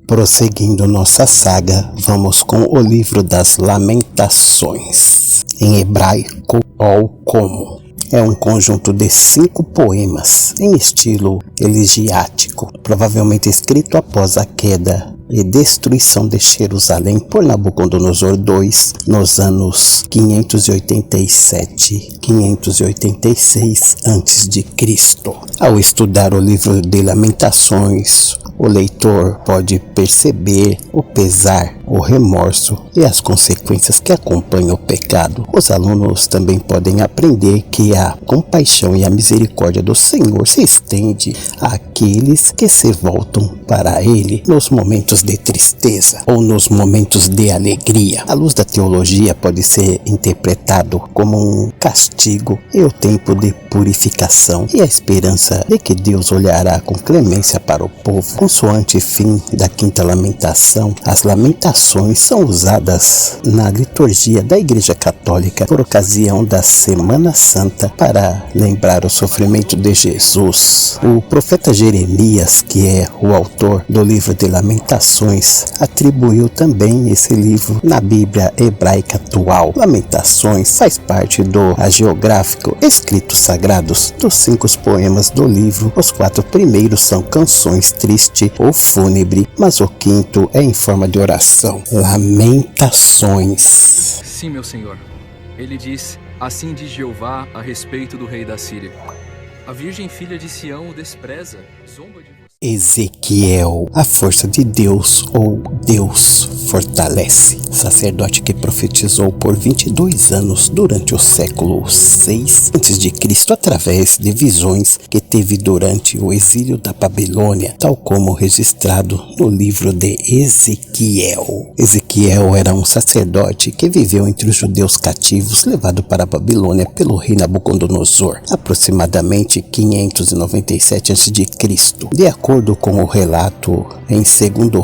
Prosseguindo nossa saga, vamos com o livro das Lamentações, em hebraico ou como. É um conjunto de 5 poemas em estilo elegiático, provavelmente escrito após a queda e destruição de Jerusalém por Nabucodonosor II nos anos 587-586 a.C. Ao estudar o livro de Lamentações, o leitor pode perceber o pesar, o remorso e as consequências que acompanham o pecado. Os alunos também podem aprender que a compaixão e a misericórdia do Senhor se estende àqueles que se voltam para Ele nos momentos de tristeza ou nos momentos de alegria. À luz da teologia, pode ser interpretado como um castigo e o tempo de purificação e a esperança de que Deus olhará com clemência para o povo. Consoante fim da quinta lamentação, as lamentações são usadas na liturgia da Igreja Católica por ocasião da Semana Santa para lembrar o sofrimento de Jesus. O profeta Jeremias, que é o autor do livro de Lamentações, atribuiu também esse livro na Bíblia hebraica atual. Lamentações faz parte do hagiográfico Escritos Sagrados dos 5 poemas do livro. Os 4 primeiros são canções triste ou fúnebre, mas o 5º é em forma de oração. Lamentações. Sim, meu senhor. Ele diz: assim diz Jeová a respeito do rei da Síria. A virgem filha de Sião o despreza, zomba de você. Ezequiel, a força de Deus ou Deus fortalece. Sacerdote que profetizou por 22 anos durante o século 6 a.C. através de visões que teve durante o exílio da Babilônia, tal como registrado no livro de Ezequiel. Ezequiel era um sacerdote que viveu entre os judeus cativos levado para a Babilônia pelo rei Nabucodonosor, aproximadamente 597 a.C. De acordo com o relato em 2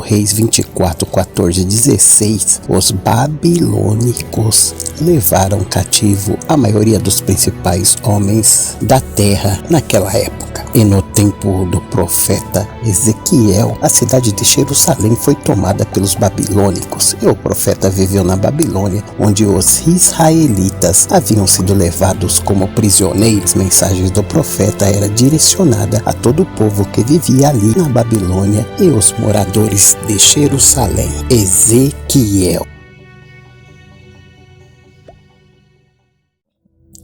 Reis 24, 14 e 16, os babilônicos levaram cativo a maioria dos principais homens da terra naquela época. E no tempo do profeta Ezequiel, a cidade de Jerusalém foi tomada pelos babilônicos e o profeta viveu na Babilônia, onde os israelitas haviam sido levados como prisioneiros. As mensagens do profeta eram direcionadas a todo o povo que vivia ali na Babilônia e os moradores de Jerusalém. Ezequiel.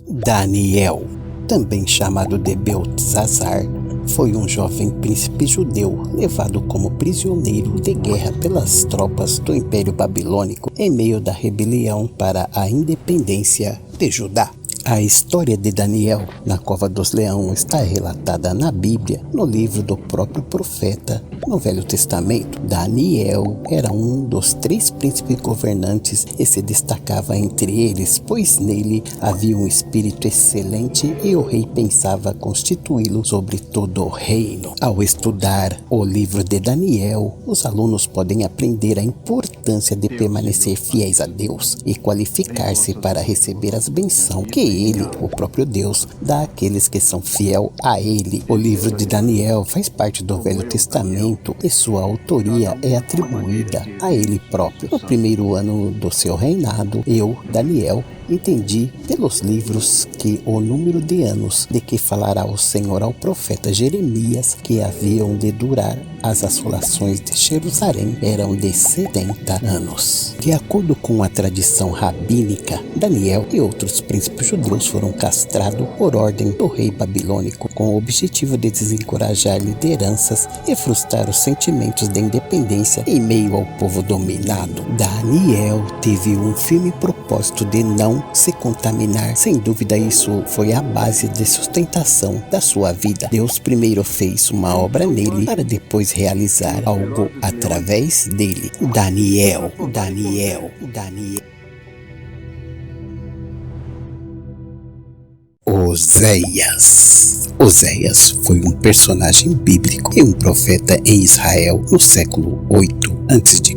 Daniel, também chamado de Beltesazar, foi um jovem príncipe judeu levado como prisioneiro de guerra pelas tropas do Império Babilônico em meio da rebelião para a independência de Judá. A história de Daniel na Cova dos Leões está relatada na Bíblia, no livro do próprio profeta, no Velho Testamento. Daniel era um dos 3 príncipes governantes e se destacava entre eles, pois nele havia um espírito excelente e o rei pensava constituí-lo sobre todo o reino. Ao estudar o livro de Daniel, os alunos podem aprender a importância de permanecer fiéis a Deus e qualificar-se para receber as bênçãos que Ele, o próprio Deus, dá àqueles que são fiéis a Ele. O livro de Daniel faz parte do Velho Testamento e sua autoria é atribuída a Ele próprio. No primeiro ano do seu reinado, eu, Daniel, entendi pelos livros que o número de anos de que falará o Senhor ao profeta Jeremias que haviam de durar as assolações de Jerusalém eram de 70 anos. De acordo com a tradição rabínica, Daniel e outros príncipes judeus foram castrados por ordem do rei babilônico com o objetivo de desencorajar lideranças e frustrar os sentimentos de independência em meio ao povo dominado. Daniel teve um firme propósito de não se contaminar. Sem dúvida, isso foi a base de sustentação da sua vida. Deus primeiro fez uma obra nele para depois realizar algo através dele. Daniel. O Oséias. Oséias foi um personagem bíblico e um profeta em Israel no século 8 a.C.,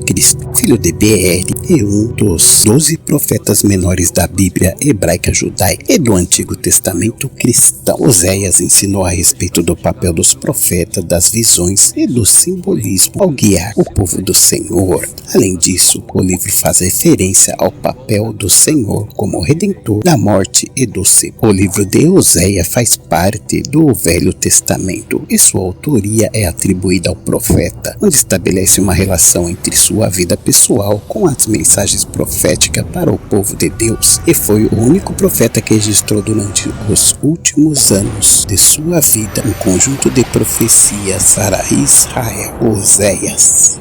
filho de Beer e um dos 12 profetas menores da Bíblia hebraica judaica e do Antigo Testamento cristão. Oséias ensinou a respeito do papel dos profetas, das visões e do simbolismo ao guiar o povo do Senhor. Além disso, o livro faz referência ao papel do Senhor como redentor da morte e do sepulcro. O livro de Oséias faz parte do Velho Testamento e sua autoria é atribuída ao profeta, onde estabelece uma relação entre sua vida pessoal com as mensagens proféticas para o povo de Deus, e foi o único profeta que registrou durante os últimos anos de sua vida um conjunto de profecias para Israel. Oséias.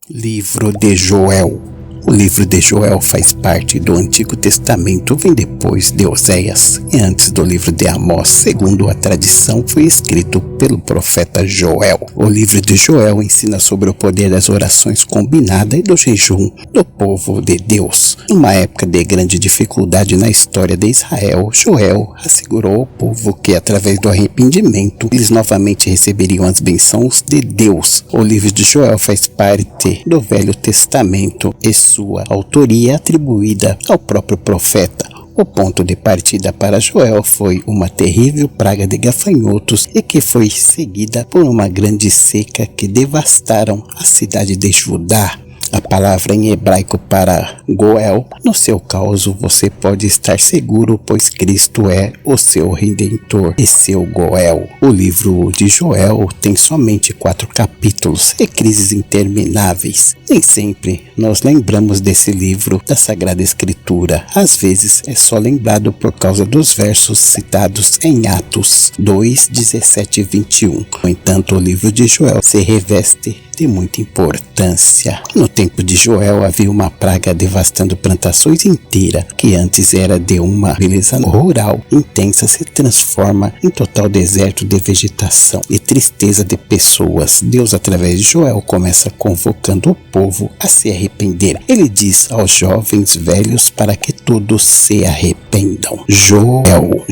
Livro de Joel. O livro de Joel faz parte do Antigo Testamento, vem depois de Oséias e antes do livro de Amós. Segundo a tradição, foi escrito pelo profeta Joel. O livro de Joel ensina sobre o poder das orações combinadas e do jejum do povo de Deus. Numa época de grande dificuldade na história de Israel, Joel assegurou ao povo que, através do arrependimento, eles novamente receberiam as bênçãos de Deus. O livro de Joel faz parte do Velho Testamento e sua autoria é atribuída ao próprio profeta. O ponto de partida para Joel foi uma terrível praga de gafanhotos e que foi seguida por uma grande seca que devastaram a cidade de Judá. A palavra em hebraico para Goel, no seu caso você pode estar seguro, pois Cristo é o seu Redentor e seu Goel. O livro de Joel tem somente 4 capítulos e crises intermináveis. Nem sempre nós lembramos desse livro da Sagrada Escritura. Às vezes é só lembrado por causa dos versos citados em Atos 2, 17 e 21. No entanto, o livro de Joel se reveste de muita importância. No tempo de Joel havia uma praga devastando plantações inteiras, que antes era de uma beleza rural intensa, se transforma em total deserto de vegetação e tristeza de pessoas. Deus, através de Joel, começa convocando o povo a se arrepender. Ele diz aos jovens velhos para que todos se arrependam. Joel.